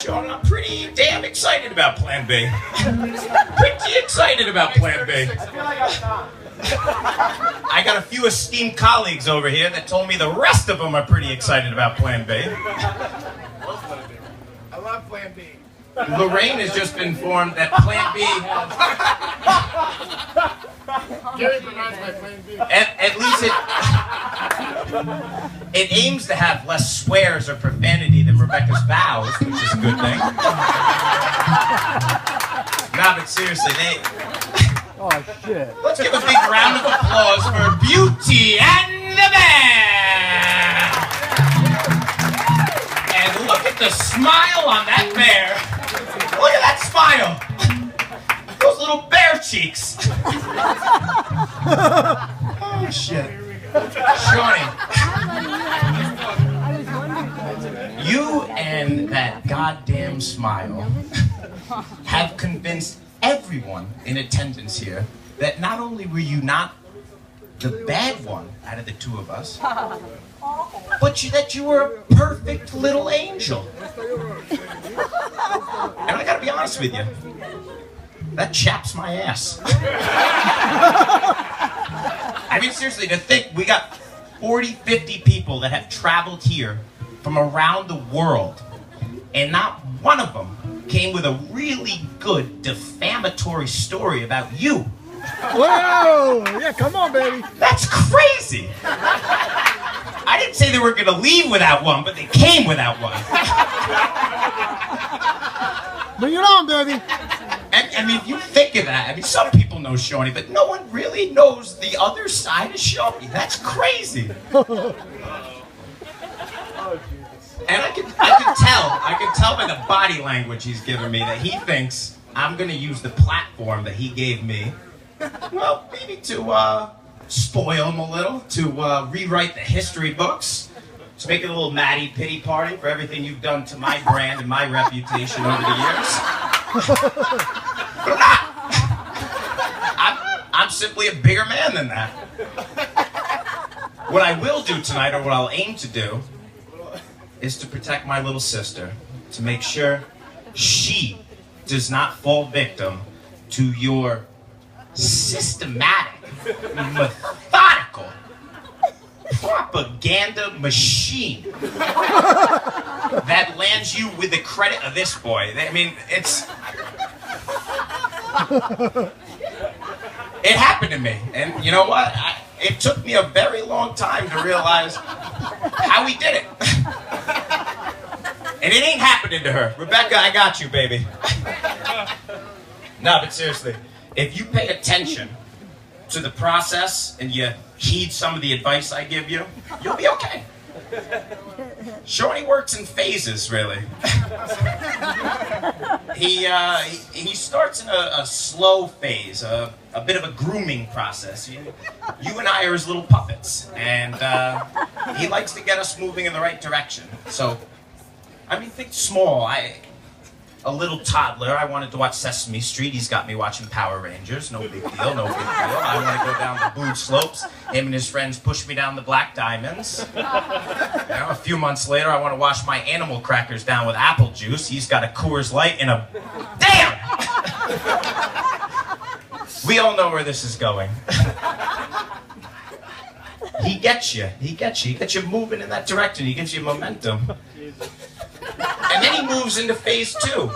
Sean, I'm pretty damn excited about Plan B. Pretty excited about Plan B. I got a few esteemed colleagues over here that told me the rest of them are pretty excited about Plan B. I love Plan B. Lorraine has just been informed that Plan B has... Gary provides my Plan B. At least it aims to have less swears or profanity than Rebecca's vows, which is a good thing. Nah, but seriously, Oh, shit. let's give a big round of applause for Beauty and the Bear! And look at the smile on that bear. Look at that smile. Those little bear cheeks. Oh, shit. Shawnee. You and that goddamn smile have convinced everyone in attendance here that not only were you not the bad one out of the two of us, but that you were a perfect little angel. And I gotta be honest with you, that chaps my ass. I mean, seriously, to think we got 40, 50 people that have traveled here from around the world, and not one of them came with a really good defamatory story about you. Whoa! Yeah, come on, baby. That's crazy. I didn't say they were going to leave without one, but they came without one. Bring it on, baby. And, I mean, if you think of that, I mean, some people know Shawnee, but no one really knows the other side of Shawnee. That's crazy. And I can tell by the body language he's giving me that he thinks I'm going to use the platform that he gave me, well, maybe to spoil him a little, to rewrite the history books, to make it a little Maddie pity party for everything you've done to my brand and my reputation over the years. But I'm not. I'm simply a bigger man than that. What I will do tonight, or what I'll aim to do, is to protect my little sister, to make sure she does not fall victim to your systematic, methodical propaganda machine that lands you with the credit of this boy. I mean, it happened to me, and you know what? It took me a very long time to realize how he did it. And it ain't happening to her. Rebecca, I got you, baby. No, but seriously, if you pay attention to the process and you heed some of the advice I give you, you'll be okay. Shawnee works in phases, really. He starts in a slow phase, a bit of a grooming process. You and I are his little puppets, and he likes to get us moving in the right direction. So, I mean, think small. A little toddler, I wanted to watch Sesame Street. He's got me watching Power Rangers. No big deal, no big deal. I want to go down the booed slopes. Him and his friends push me down the black diamonds. You know, a few months later, I want to wash my animal crackers down with apple juice. He's got a Coors Light and a... Damn! We all know where this is going. He gets you. He gets you. He gets you moving in that direction. He gives you momentum. And then he moves into phase 2.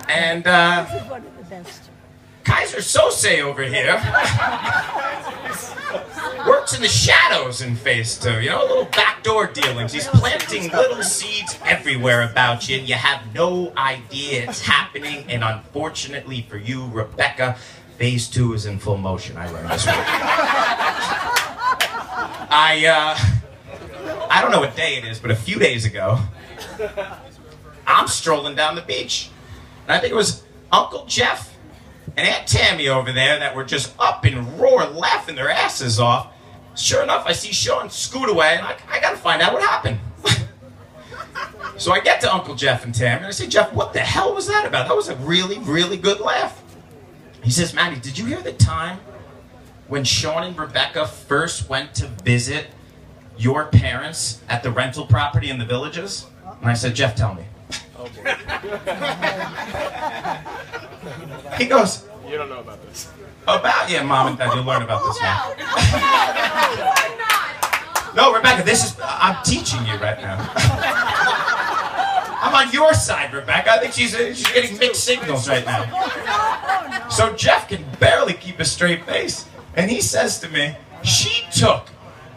And Kaiser Sose over here works in the shadows in phase 2. You know, little backdoor dealings. He's planting little seeds everywhere about you, and you have no idea it's happening. And unfortunately for you, Rebecca, phase 2 is in full motion. I learned this week. I don't know what day it is, but a few days ago, I'm strolling down the beach. And I think it was Uncle Jeff and Aunt Tammy over there that were just up and roaring, laughing their asses off. Sure enough, I see Sean scoot away, and I gotta find out what happened. So I get to Uncle Jeff and Tammy, and I say, Jeff, what the hell was that about? That was a really, really good laugh. He says, Maddie, did you hear the time when Sean and Rebecca first went to visit your parents at the rental property in the Villages? And I said, Jeff, tell me. He goes, You don't know about this. about, yeah, Mom and Dad, you'll learn about this now. No, Rebecca, I'm teaching you right now. I'm on your side, Rebecca. I think she's getting mixed signals right now. So Jeff can barely keep a straight face. And he says to me, she took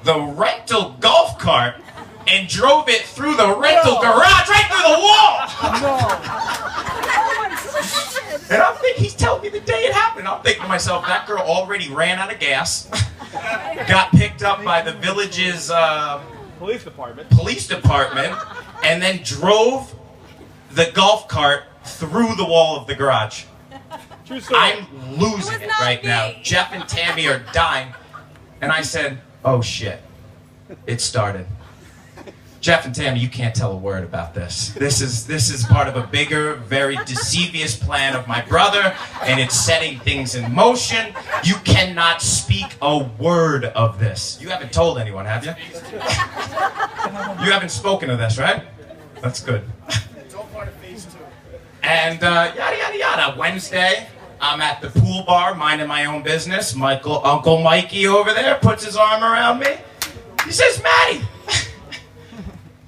the rental golf cart and drove it through the rental garage, right through the wall! And I'm thinking, he's telling me the day it happened. I'm thinking to myself, that girl already ran out of gas, got picked up by the Village's Police department. And then drove the golf cart through the wall of the garage. True story. I'm losing it right now. Jeff and Tammy are dying. And I said, oh shit, it started. Jeff and Tammy, you can't tell a word about this. This is part of a bigger, very deceivious plan of my brother, and it's setting things in motion. You cannot speak a word of this. You haven't told anyone, have you? You haven't spoken of this, right? That's good. It's all part of phase 2. And yada, yada, yada. Wednesday, I'm at the pool bar, minding my own business. Uncle Mikey over there puts his arm around me. He says, Maddie,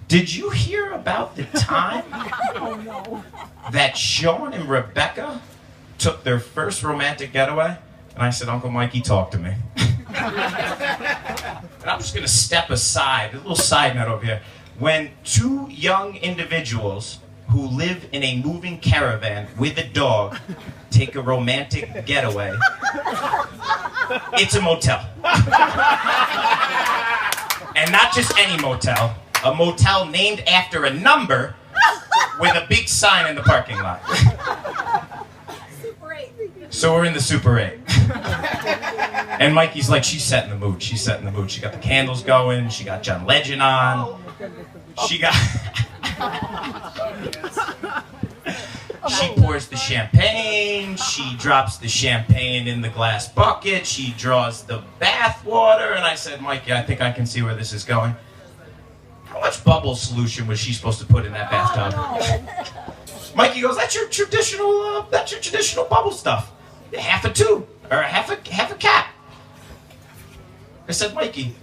did you hear about the time that Sean and Rebecca took their first romantic getaway? And I said, Uncle Mikey, talk to me. And I'm just going to step aside, a little side note over here. When two young individuals who live in a moving caravan with a dog take a romantic getaway, it's a motel. And not just any motel, a motel named after a number with a big sign in the parking lot. Super 8. So we're in the Super 8. And Mikey's like, she's setting the mood. She's setting the mood. She got the candles going. She got John Legend on. She got... She pours the champagne. She drops the champagne in the glass bucket. She draws the bath water. And I said, Mikey, I think I can see where this is going. How much bubble solution was she supposed to put in that bathtub? Mikey goes, that's your traditional bubble stuff. Half a tube, or half a cap. I said, Mikey,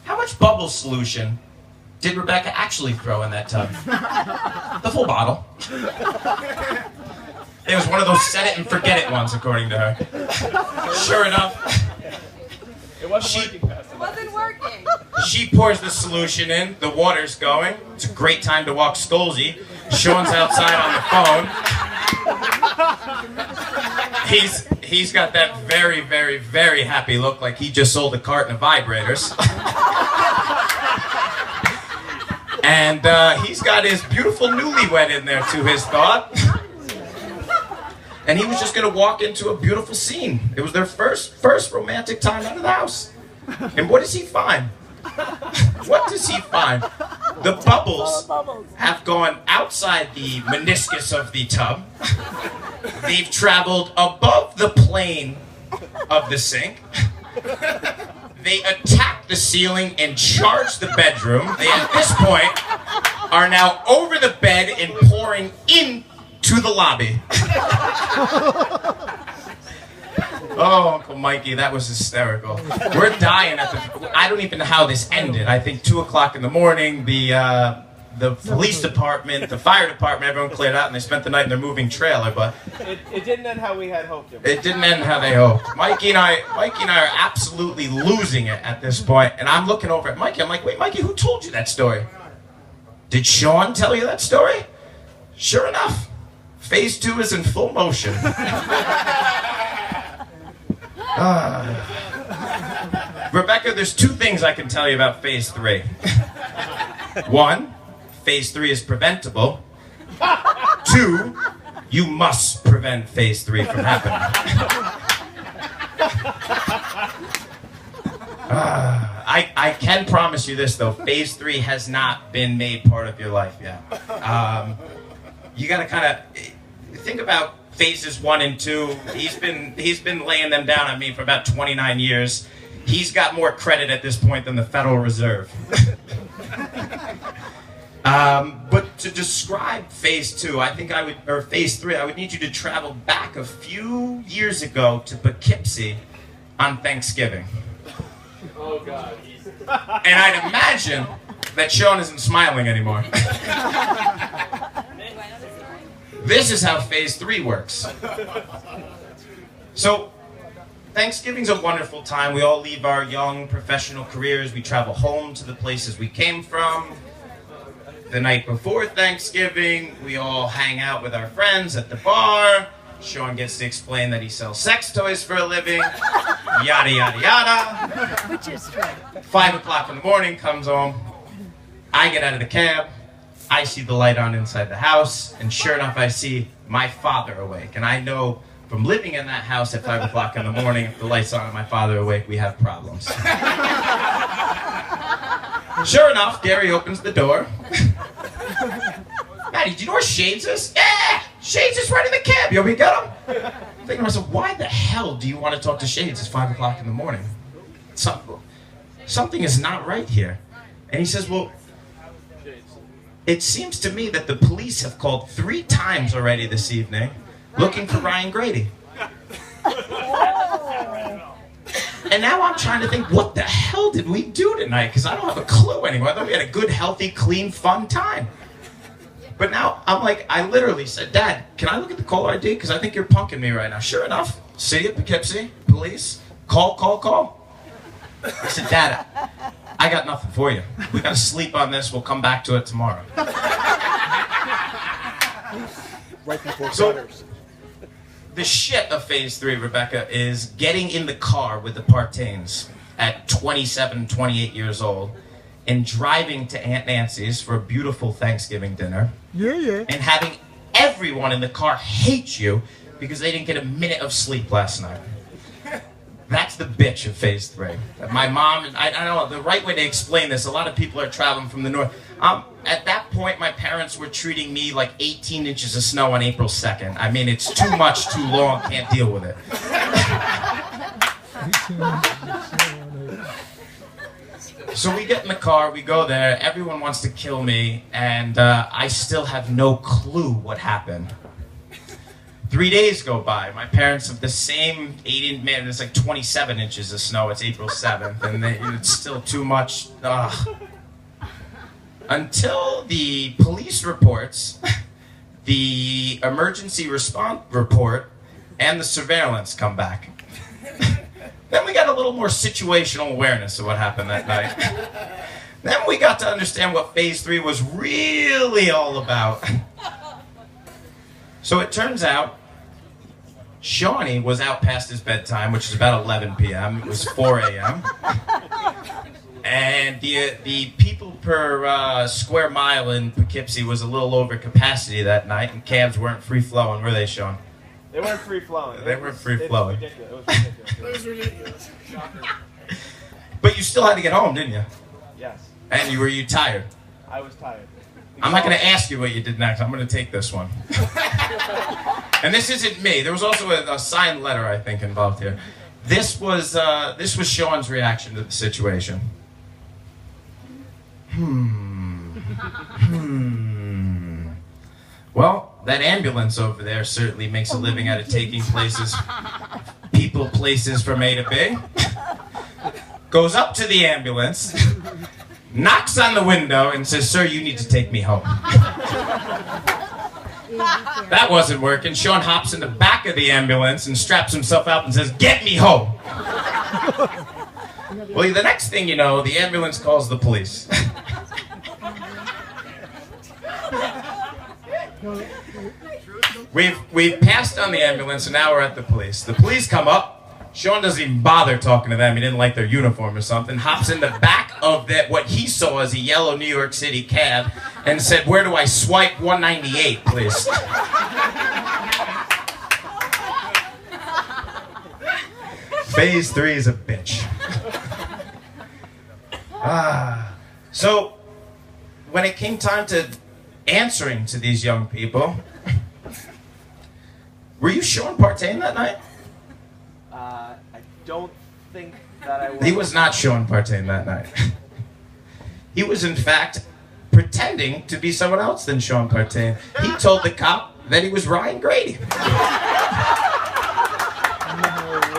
how much bubble solution did Rebecca actually throw in that tub? The full bottle. It was one of those set it and forget it ones, according to her. Sure enough. It wasn't working fast enough. It wasn't working. She pours the solution in, the water's going. It's a great time to walk Skolzy. Sean's outside on the phone. He's got that very, very, very happy look like he just sold a carton of vibrators. And he's got his beautiful newlywed in there to his thought. And he was just gonna walk into a beautiful scene. It was their first romantic time out of the house. And what does he find? What does he find? The bubbles have gone outside the meniscus of the tub. They've traveled above the plane of the sink. They attacked the ceiling and charged the bedroom. They, at this point, are now over the bed and pouring into the lobby. Oh, Uncle Mikey, that was hysterical. We're dying at the... I don't even know how this ended. I think 2 o'clock in the morning, the police department, the fire department, everyone cleared out and they spent the night in their moving trailer, but... It didn't end how we had hoped. It didn't end how they hoped. Mikey and I are absolutely losing it at this point, and I'm looking over at Mikey. I'm like, wait, Mikey, who told you that story? Did Sean tell you that story? Sure enough, phase 2 is in full motion. Rebecca, there's 2 things I can tell you about phase 3. 1, phase 3 is preventable. 2, you must prevent phase 3 from happening. I can promise you this though, phase 3 has not been made part of your life yet. You gotta kind of think about phases 1 and 2. He's been laying them down on me for about 29 years. He's got more credit at this point than the Federal Reserve. But to describe phase 2, or phase 3, I would need you to travel back a few years ago to Poughkeepsie on Thanksgiving. Oh, God. And I'd imagine that Sean isn't smiling anymore. This is how phase 3 works. So, Thanksgiving's a wonderful time. We all leave our young professional careers. We travel home to the places we came from. The night before Thanksgiving, we all hang out with our friends at the bar. Sean gets to explain that he sells sex toys for a living. Yada, yada, yada. Which is true. 5 o'clock in the morning, comes home. I get out of the cab. I see the light on inside the house. And sure enough, I see my father awake. And I know from living in that house at 5 o'clock in the morning, if the light's on and my father awake, we have problems. Sure enough, Gary opens the door. Maddie, do you know where Shades is? Yeah! Shades is right in the cab. You want me to get him? I'm thinking to myself, why the hell do you want to talk to Shades? It's 5 o'clock in the morning. Something is not right here. And he says, well, it seems to me that the police have called 3 times already this evening looking for Ryan Grady. And now I'm trying to think, what the hell did we do tonight? Because I don't have a clue anymore. I thought we had a good, healthy, clean, fun time. But now I'm like, I literally said, Dad, can I look at the caller ID? Because I think you're punking me right now. Sure enough, City of Poughkeepsie, police, call. I said, Dad, I got nothing for you. We got to sleep on this. We'll come back to it tomorrow. Right before So, the shit of phase 3, Rebecca, is getting in the car with the Partains at 27, 28 years old and driving to Aunt Nancy's for a beautiful Thanksgiving dinner. Yeah. And having everyone in the car hate you because they didn't get a minute of sleep last night. That's the bitch of phase 3. My mom, I don't know, the right way to explain this, a lot of people are traveling from the north. At that point, my parents were treating me like 18 inches of snow on April 2nd. I mean, it's too much, too long, can't deal with it. So we get in the car, we go there, everyone wants to kill me, and I still have no clue what happened. 3 days go by. My parents have the same 8-inch, man, it's like 27 inches of snow. It's April 7th, and it's still too much. Ugh. Until the police reports, the emergency response report, and the surveillance come back. Then we got a little more situational awareness of what happened that night. Then we got to understand what phase 3 was really all about. So it turns out, Shawnee was out past his bedtime, which is about 11 p.m. It was 4 a.m. And the people per square mile in Poughkeepsie was a little over capacity that night, and cabs weren't free-flowing, were they, Sean? They weren't free-flowing. They weren't free-flowing. It was ridiculous. It was ridiculous. Shocker. But you still had to get home, didn't you? Yes. And were you tired? I was tired. I'm not going to ask you what you did next. I'm going to take this one. And this isn't me. There was also a signed letter, I think, involved here. This was Sean's reaction to the situation. Well, that ambulance over there certainly makes a living out of taking places from A to B. Goes up to the ambulance, knocks on the window, and says, "Sir, you need to take me home." That wasn't working. Sean hops in the back of the ambulance and straps himself out and says, "Get me home." Well, the next thing you know, the ambulance calls the police. We've passed on the ambulance and now we're at the police. The police come up. Sean doesn't even bother talking to them. He didn't like their uniform or something. Hops in the back of what he saw as a yellow New York City cab and said, "Where do I swipe 198, please?" Phase 3 is a bitch. So, when it came time to answering to these young people, were you Sean Partain that night? I don't think That I was. He was not Sean Partain that night. He was, in fact, pretending to be someone else than Sean Partain. He told the cop that he was Ryan Grady.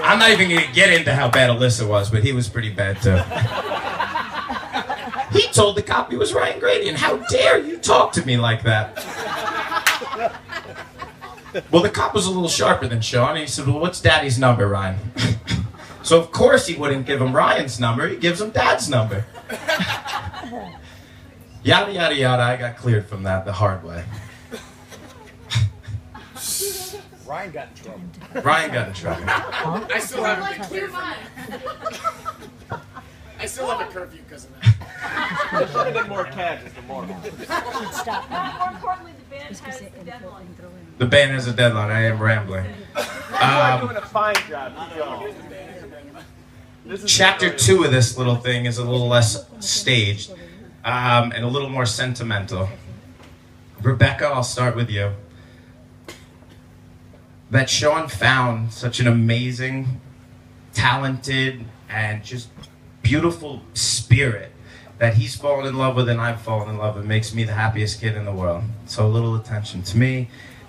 I'm not even going to get into how bad Alyssa was, but he was pretty bad, too. He told the cop he was Ryan Grady, and how dare you talk to me like that? Well, the cop was a little sharper than Sean, and he said, well, what's Daddy's number, Ryan? So, of course, he wouldn't give him Ryan's number. He gives him Dad's number. Yada, yada, yada. I got cleared from that the hard way. Ryan got in trouble. Ryan got in trouble. I still haven't been Like, cleared you're from mine. it. I still have a curfew because of that. There should have been more cabs, is the moral. Stop. More importantly, the band has the deadline. The band has a deadline. I am rambling. You are doing a fine job. Keep going. This is Chapter the 2 of this little thing is a little less staged and a little more sentimental. Rebecca, I'll start with you. That Sean found such an amazing, talented, and just beautiful spirit that he's fallen in love with and I've fallen in love with. Makes me the happiest kid in the world. So a little attention to me,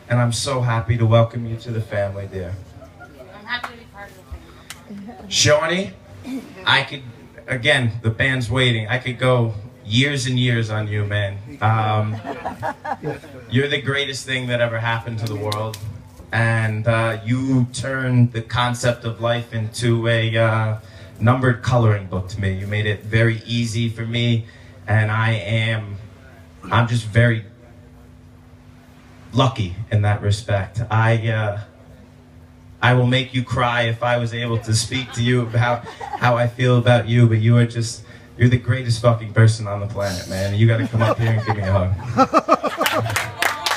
and I'm so happy to welcome you to the family, dear. I'm happy to be part of the thing. Shawnee, I could, again, the band's waiting. I could go years and years on you, man. You're the greatest thing that ever happened to the world. And you turned the concept of life into a numbered coloring book to me. You made it very easy for me, and I'm just very lucky in that respect. I will make you cry if I was able to speak to you about how I feel about you, but you're the greatest fucking person on the planet, man. You gotta come up here and give me a hug.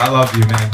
I love you, man.